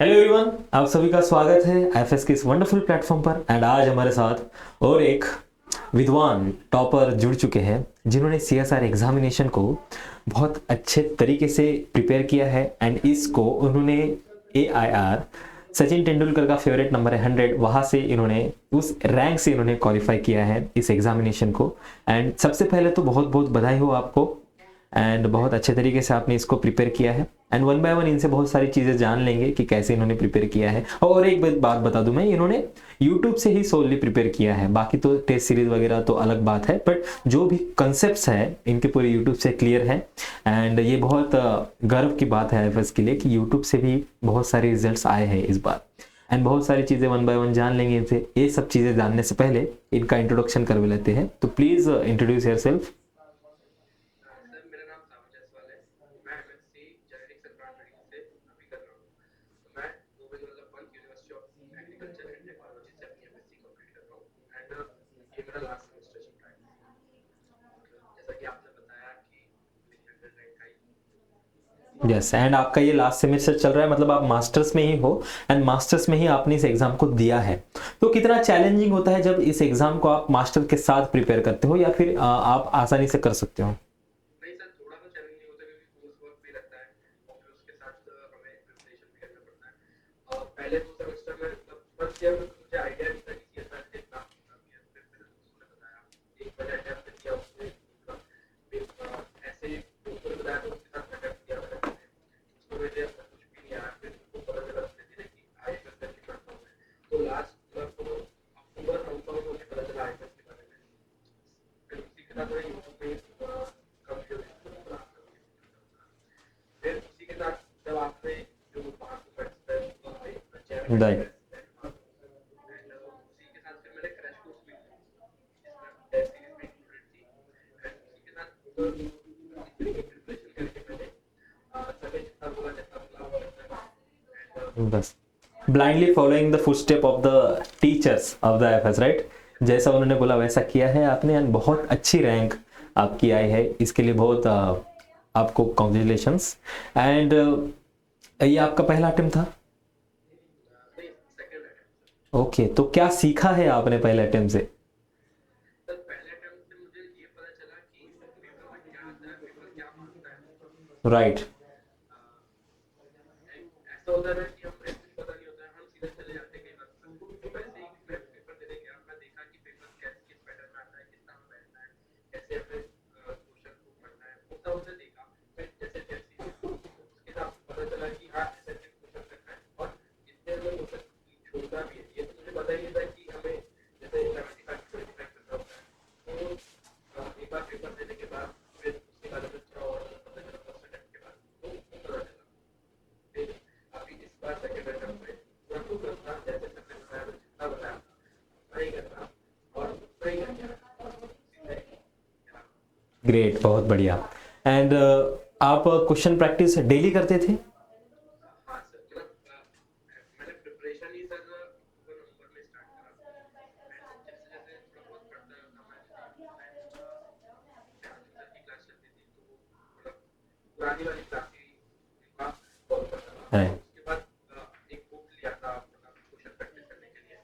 Hello everyone, आप सभी का स्वागत है आईएफएस के इस वंडरफुल प्लेटफॉर्म पर। एंड आज हमारे साथ और एक विद्वान टॉपर जुड़ चुके हैं जिन्होंने सीएसआर एग्जामिनेशन को बहुत अच्छे तरीके से प्रिपेयर किया है। एंड इसको उन्होंने एआईआर सचिन तेंदुलकर का फेवरेट नंबर है 100, वहाँ से इन्होंने उस रैंक से इन्होंने क्वालिफाई किया है इस एग्जामिनेशन को। एंड सबसे पहले तो बहुत बहुत बधाई हो आपको। एंड बहुत अच्छे तरीके से आपने इसको प्रिपेयर किया है। एंड वन बाय वन इनसे बहुत सारी चीज़ें जान लेंगे कि कैसे इन्होंने प्रिपेयर किया है। और एक बात बता दूं, मैं इन्होंने यूट्यूब से ही सोलली प्रिपेयर किया है, बाकी तो टेस्ट सीरीज वगैरह तो अलग बात है, बट जो भी कंसेप्ट है इनके पूरे यूट्यूब से क्लियर है। एंड ये बहुत गर्व की बात है आईएफएस के लिए कि यूट्यूब से भी बहुत सारे रिजल्ट आए हैं इस बार। एंड बहुत सारी चीज़ें वन बाय वन जान लेंगे इनसे। ये सब चीज़ें जानने से पहले इनका इंट्रोडक्शन कर लेते हैं, तो please introduce your self. Sir, मेरा नाम सावन जायसवाल है। मैं MSc genetics and plant medicine से अभी कर रहा हूँ। तो मैं Govind Vallabh Pant university of agriculture and technology से अपनी एमएससी कंप्लीट कर रहा हूँ। एंड ये मेरा लास्ट सेमेस्टर चल रहा है। और जैसा कि आपने बताया कि मेरी 100 रैंक आई। यस, एंड आपका ये लास्ट सेमेस्टर चल रहा है, मतलब आप मास्टर्स में ही हो। एंड मास्टर्स में ही आपने इस एग्जाम को दिया है, तो कितना चैलेंजिंग होता है जब इस एग्जाम को आप मास्टर के साथ प्रिपेयर करते हो, या फिर आप आसानी से कर सकते हो? नहीं सर, थोड़ा सा चैलेंजिंग होता है क्योंकि कोर्स वर्क भी रहता है और फिर उसके साथ हमें प्रिपरेशन भी करना पड़ता है। और पहले 2 सेमेस्टर में मतलब फर्स्ट ईयर में तो मुझे आइडिया नहीं था कि सीएसआर के एग्जाम होता भी है। फिर मेरे दोस्तों ने बताया, एक बार अटेम्प्ट किया उसने दूसरा, फिर ऐसे ही दोस्तों ने बताया तो उसके साथ अटेम्प्ट किया मैंने। उसको मुझे अंदर कुछ भी नहीं आया, फिर उनको पता चला धीरे धीरे कि आईएफएस करके पढ़ता हूँ मैं। तो लास्ट मतलब अक्टूबर नवंबर में मुझे पता चला आईएफएस के बारे में। फिर उसी के साथ मैं यूट्यूब पे कंप्यूटर फिर उसी के साथ जब आपने जो 500 चैनल का राइट। एंड उसी के साथ फिर मैंने क्रैश कोर्स भी लिया जिसमें टेस्ट सीरीज भी इंक्लूडेड थी। एंड उसी के साथ इतनी प्रिपरेशन करके मैंने समय जितना बोला जैसा बोला करता है। एंड बस blindly following the footstep of the teachers of the IFS, right? जैसा उन्होंने बोला वैसा किया है आपने, एंड बहुत अच्छी रैंक आपकी आई है। इसके लिए बहुत आपको कॉन्ग्रेचुलेशंस। एंड ये आपका पहला अटेम्प्ट था? नहीं, सेकंड अटेम्प्ट सर। ओके, तो क्या सीखा है आपने पहले अटेम्प्ट से? सर पहले अटेम्प्ट से मुझे ये पता चला कि पेपर में क्या आता है, पेपर क्या मांगता है। राइट। अ, ऐसा होता है ना कि हमें कुछ पता नहीं होता है, हम सीधे चले जाते हैं कई बार। तो वैसे ही मैं पेपर देने गया, मैं देखा कि पेपर कैसे किस पैटर्न में आता है, कितना हमें बैठना है, कैसे हमें क्वेश्चन को पढ़ना है, वो सब हमने देखा। फिर जैसे जैसे उसके हिसाब से पता चला कि हाँ ऐसे ऐसे क्वेश्चन करना है और इतने में क्वेश्चन छोड़ना भी है। ये तो मुझे पता ही नहीं था कि हमें जैसे 75 25 करना होता है। तो एक बार पेपर देने के बाद फिर उसके बारे में थोड़ा और पता चला फर्स्ट अटेम्प्ट के बाद, तो पता चला। फिर अभी इस बार सेकंड अटेम्प्ट में पूरा फोकस था, जैसे सबने बताया तो जितना बताया वही करना और उतना ही करके सीधे यहाँ। ग्रेट, बहुत बढ़िया। एंड आप क्वेश्चन प्रैक्टिस डेली करते थे? हाँ सर, मतलब मैंने प्रिपरेशन ही सर अक्टूबर नवंबर में स्टार्ट करा। एंड जैसे जैसे थोड़ा बहुत पढ़ता था मैं, जैसे यूट्यूब पे दयानंद सर की क्लास चलती थी तो मतलब पुरानी वाली क्लास ही उनका फॉलो करता था। है। और उसके बाद एक बुक लिया था मतलब क्वेश्चन प्रैक्टिस करने के लिए।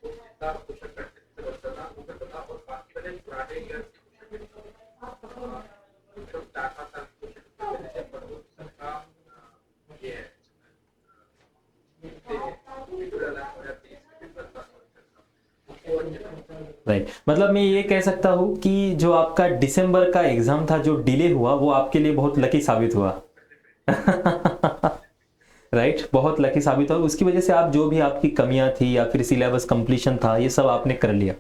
तो जितना क्वेश्चन प्रैक्टिस से बनता था वो करता था और बाकी मैंने पुराने ईयर के क्वेश्चन भी निकाले। मतलब 4 5 साल के क्वेश्चन उसमें मैंने जब पढ़ो सर का ये है लिखते हैं वीडियो डाला है और ऐसे ही इसके पेपर का सॉल्व करता हूँ वो अच्छे से। राइट, मतलब मैं ये कह सकता हूँ कि जो आपका दिसंबर का एग्जाम था जो डिले हुआ, वो आपके लिए बहुत लकी साबित हुआ। राइट, बहुत लकी साबित हुआ। उसकी वजह से आप जो भी आपकी कमियां थी या फिर सिलेबस कंप्लीशन था, ये सब आपने कर लिया।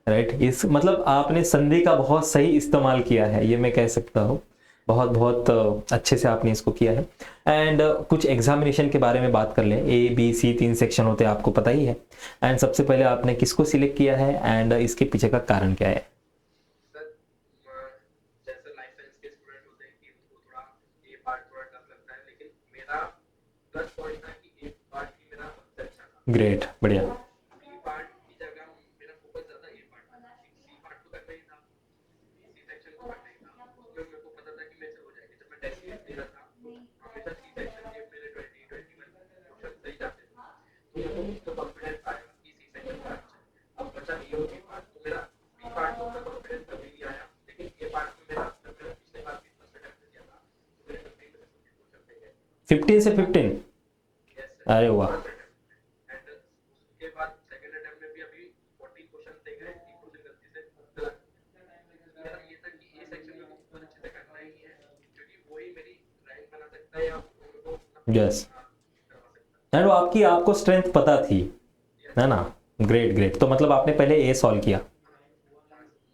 राइट, इस मतलब आपने संधि का बहुत सही इस्तेमाल किया है, ये मैं कह सकता हूँ। बहुत बहुत अच्छे से आपने इसको किया है। एंड कुछ एग्जामिनेशन के बारे में बात कर लें। ए बी सी 3 सेक्शन होते हैं, आपको पता ही है। एंड सबसे पहले आपने किसको सिलेक्ट किया है, एंड इसके पीछे का कारण क्या है? सर जैसे लाइफ साइंस के स्टूडेंट होते हैं कि उनको थोड़ा ये पार्ट थोड़ा टफ लगता है, लेकिन मेरा प्लस पॉइंट था कि ए पार्ट ही मेरा सबसे अच्छा था। ग्रेट, बढ़िया। तो बी पार्ट की जगह मेरा फोकस ज्यादा ए पार्ट पे था कि सी पार्ट तो करना ही था, सी सेक्शन को करना ही था। उसमें मेरे को पता था कि मेरे से हो जाएगी। जब मैं टेस्ट सीरीज दे रहा था तो हमेशा सी सेक्शन के मेरे 20 21 क्वेश्चन सही जाते 15 से 15? यस सर, अरे वाह, एंड उसके बाद सेकंड अटेम्प्ट में भी अभी 14 क्वेश्चन थे गए, 3 क्वेश्चन गलती से गलत। मेरा ये था कि ए सेक्शन में मुझे बहुत अच्छे से करना ही है, क्योंकि वही मेरी रैंक बना सकता है या मेरे को यस। करवा सकता एंड वो आपको स्ट्रेंथ पता थी, है ना? Great great. तो मतलब आपने पहले ए सॉल्व किया, है।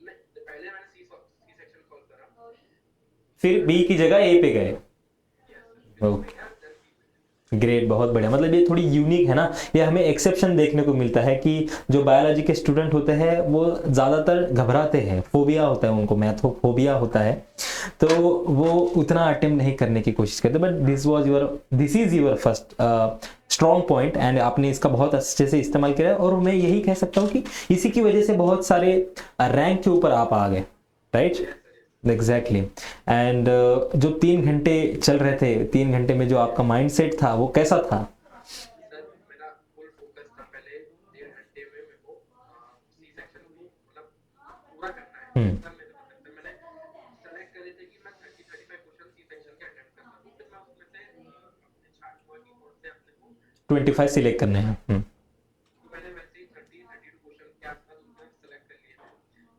नहीं, तो पहले मैंने सी सेक्शन सॉल्व करा, फिर बी की जगह ए पे गए। यस सर, ओके, ग्रेट, बहुत बढ़िया। मतलब ये थोड़ी यूनिक है ना, ये हमें एक्सेप्शन देखने को मिलता है कि जो बायोलॉजी के स्टूडेंट होते हैं वो ज़्यादातर घबराते हैं, फोबिया होता है उनको, मैथोफोबिया होता है, तो वो उतना अटेम्प्ट नहीं करने की कोशिश करते। But this is your first strong point, and आपने इसका बहुत अच्छे से इस्तेमाल किया है, और मैं यही कह सकता हूँ कि इसी की वजह से बहुत सारे रैंक के ऊपर आप आ गए, राइट? एग्जैक्टली। एंड जो 3 घंटे चल रहे थे, 3 घंटे में जो आपका माइंड सेट था वो कैसा था? सर मेरा फुल फोकस था पहले 1.5 घंटे में मेरे को सी सेक्शन को मतलब पूरा करना है। तब मैंने सेलेक्ट करे थे कि मैं 30-35 क्वेश्चन सी सेक्शन के अटेम्प्ट करता हूँ, फिर मैं उसमें से अपने छांटूंगा कि कौन से अपने को 25 सिलेक्ट करने हैं। तो मैंने वैसे ही 30-32 क्वेश्चन के आसपास उसमें सेलेक्ट कर लिए थे।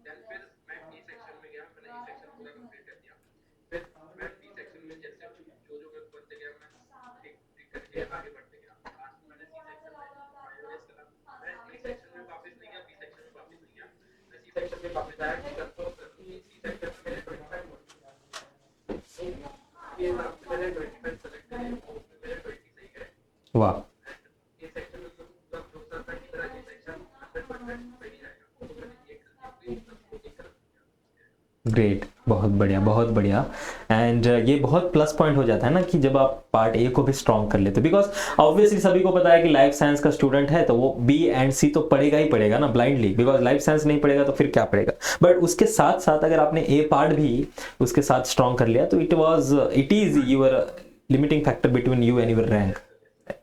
देन फिर मैं ए सेक्शन में गया, मैंने ए सेक्शन पूरा कंप्लीट कर दिया। फिर मैं बी सेक्शन में जैसे जो जो मैं करते गया, मैं टिक टिक करके आगे बढ़ते गया। लास्ट में मैंने सी सेक्शन में फाइनलाइज करा। मैं ए सेक्शन में वापस नहीं गया, बी सेक्शन में वापस नहीं गया, मैं सी सेक्शन में वापस आया कि कंफर्म सी सेक्शन में मेरे 25 ये हिसाब से मैंने 25 सेलेक्ट करे, उसमें मेरे 20 सही गए। वाह, ये सेक्शन में मतलब सोचता था कि मेरा ये सेक्शन 100% सही जाएगा, तो मैंने ये कर ग्रेट, बहुत बढ़िया, बहुत बढ़िया। एंड ये बहुत प्लस पॉइंट हो जाता है ना कि जब आप पार्ट ए को भी स्ट्रॉन्ग कर लेते हो, बिकॉज ऑब्वियसली सभी को पता है कि लाइफ साइंस का स्टूडेंट है तो वो बी एंड सी तो पढ़ेगा ही पढ़ेगा ना ब्लाइंडली, बिकॉज लाइफ साइंस नहीं पढ़ेगा तो फिर क्या पढ़ेगा। बट उसके साथ साथ अगर आपने ए पार्ट भी उसके साथ स्ट्रॉन्ग कर लिया तो it is your limiting factor between you and your rank.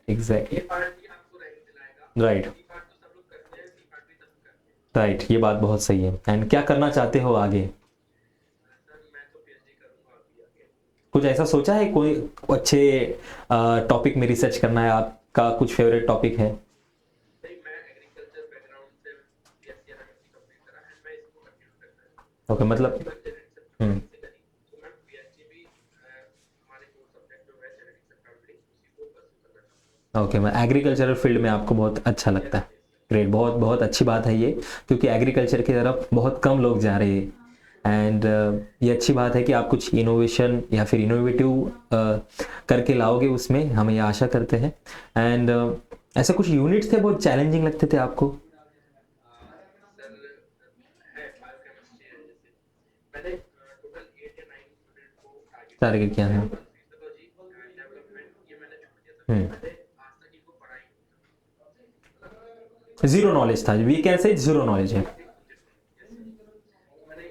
Exactly, ये पार्ट भी आपको रैंक दिलाएगा। राइट बी पार्ट तो सब लोग करते हैं, सी पार्ट भी सब करते हैं। राइट, ये बात बहुत सही है। एंड क्या करना चाहते हो आगे? सर मैं तो पीएचडी करूंगा अभी आगे। कुछ ऐसा सोचा है, कोई अच्छे टॉपिक में रिसर्च करना है? आपका कुछ फेवरेट टॉपिक है? नहीं, मैं एग्रीकल्चर बैकग्राउंड से बीएससी एमएससी कंप्लीट करा है, मैं इसको कंटिन्यू करना है। ओके, मतलब एग्रीकल्चर से करी, तो मैं पीएचडी भी हमारे कोर सब्जेक्ट जो है जेनेटिक्स एंड फार्मिंग उसी को परस्यू करना चाहता ओके, मैं एग्रीकल्चरल फील्ड में आपको बहुत अच्छा लगता है। ग्रेट, बहुत बहुत अच्छी बात है ये, क्योंकि एग्रीकल्चर की तरफ बहुत कम लोग जा रहे हैं। एंड ये अच्छी बात है कि आप कुछ इनोवेशन या फिर इनोवेटिव करके लाओगे उसमें, हम ये आशा करते हैं। एंड ऐसे कुछ यूनिट्स थे बहुत चैलेंजिंग लगते थे आपको? सर है बायोकेमिस्ट्री है, जैसे मैंने टोटल 8 या 9 स्टूडेंट को टारगेट किया था। फिजियोलॉजी एंड डेवलपमेंट ये मैंने छोड़ दिया था, मैंने आज तक इनको पढ़ा ही नहीं। जीरो नॉलेज था, we can say zero knowledge है। मैंने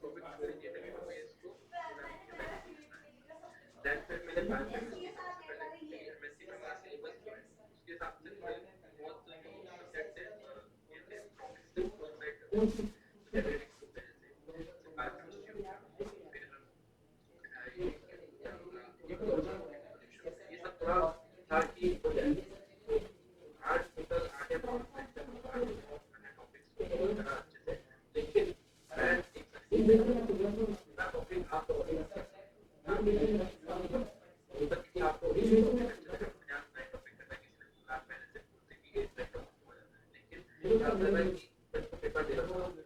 टॉपिक छोड़ दिए थे कि मैं इसको पूरा नहीं किया था, दैन फिर मैंने बायोकेमिस्ट्री सबसे पहले एमएससी में हमारा सिलेबस जो है उसके हिसाब से बहुत सब्जेक्ट है, ये थे टॉपिक्स थे वो सेलेक्ट कर जेनेटिक्स हो गए, जैसे बायोकेमिस्ट्री हो गया, फिर ये सब थोड़ा था कि हो जाए। तो 8 टोटल 8 या 9 सेक्शन टॉपिक्स को करा अच्छे से, लेकिन मैं एक दूसरा टॉपिक आपको कि आपको टॉपिक करना किसी ने पहले से पूछते कि ये टॉपिक हो जाता है, लेकिन अदरवाइज पेपर दे रहा हूँ तो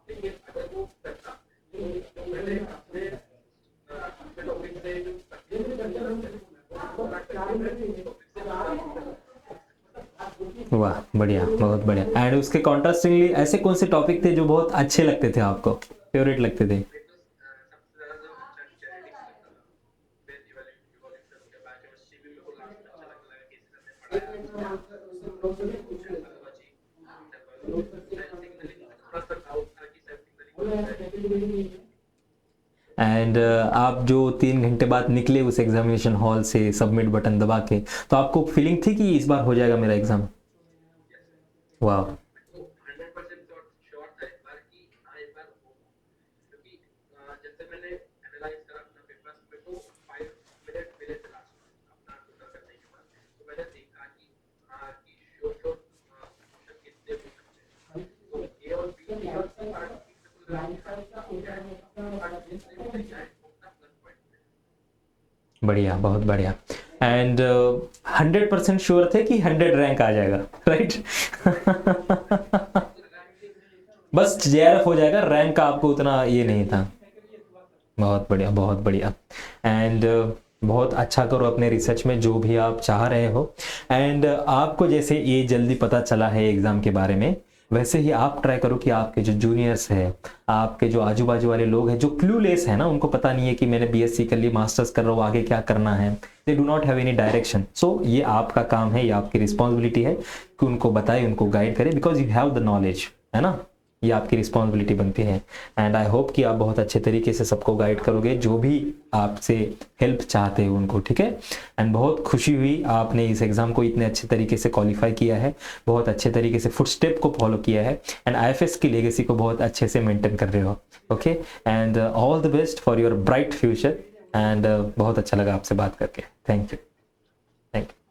लेकिन अगर वो करता तो मैंने अपने टॉपिक से वाह, बढ़िया, बहुत बढ़िया। एंड उसके कॉन्ट्रास्टिंगली ऐसे कौन से टॉपिक थे जो बहुत अच्छे लगते थे आपको, फेवरेट लगते थे? सबसे ज्यादा जो अच्छा जेनेटिक्स लगता था, फिर इवोल्यूशन हो गया, बायोकेमिस्ट्री भी मेरे को लास्ट में अच्छा लगने लगा कि सर ने पढ़ाया, सिग्नलिंग थोड़ा सा डाउट था कि सर सिग्नलिंग एंड आप जो 3 घंटे बाद निकले उस एग्जामिनेशन हॉल से सबमिट बटन दबा के, तो आपको फीलिंग थी कि इस बार हो जाएगा मेरा एग्जाम? वाह, 100% श्योर था इस बार कि हाँ इस बार हो जैसे मैंने एनालाइज करा अपना पेपर, मेरे को 5 मिनट मिले थे लास्ट में अपना टोटल करने के बाद, तो मैंने देखा कि हाँ कि श्योर क्वेश्चन कितने हो सकते हैं, तो ए और बी और सी पार्ट की बिल्कुल पार्ट जितने भी सही आए उतना प्लस पॉइंट। बढ़िया, बहुत बढ़िया। एंड 100% श्योर थे कि 100 रैंक आ जाएगा, राइट? बस JRF हो जाएगा, रैंक का आपको उतना ये नहीं था। बहुत बढ़िया, बहुत बढ़िया। एंड बहुत अच्छा करो अपने रिसर्च में जो भी आप चाह रहे हो। एंड आपको जैसे ये जल्दी पता चला है एग्ज़ाम के बारे में, वैसे ही आप ट्राई करो कि आपके जो जूनियर्स है, आपके जो आजू बाजू वाले लोग हैं जो क्लूलेस है ना, उनको पता नहीं है कि मैंने BSc कर ली, मास्टर्स कर रहा हूँ, आगे क्या करना है, they do not have any direction. So ये आपका काम है, ये आपकी रिस्पॉन्सिबिलिटी है कि उनको बताए, उनको गाइड करें, because you have the knowledge, है ना? ये आपकी रिस्पॉन्सिबिलिटी बनती है। एंड आई होप कि आप बहुत अच्छे तरीके से सबको गाइड करोगे जो भी आपसे हेल्प चाहते हो उनको, ठीक है? एंड बहुत खुशी हुई आपने इस एग्ज़ाम को इतने अच्छे तरीके से क्वालिफाई किया है, बहुत अच्छे तरीके से फुटस्टेप को फॉलो किया है, एंड IFS की लेगेसी को बहुत अच्छे से मेंटेन कर रहे हो। Okay, and all the best for your bright future. And बहुत अच्छा लगा आपसे बात करके। Thank you, thank you.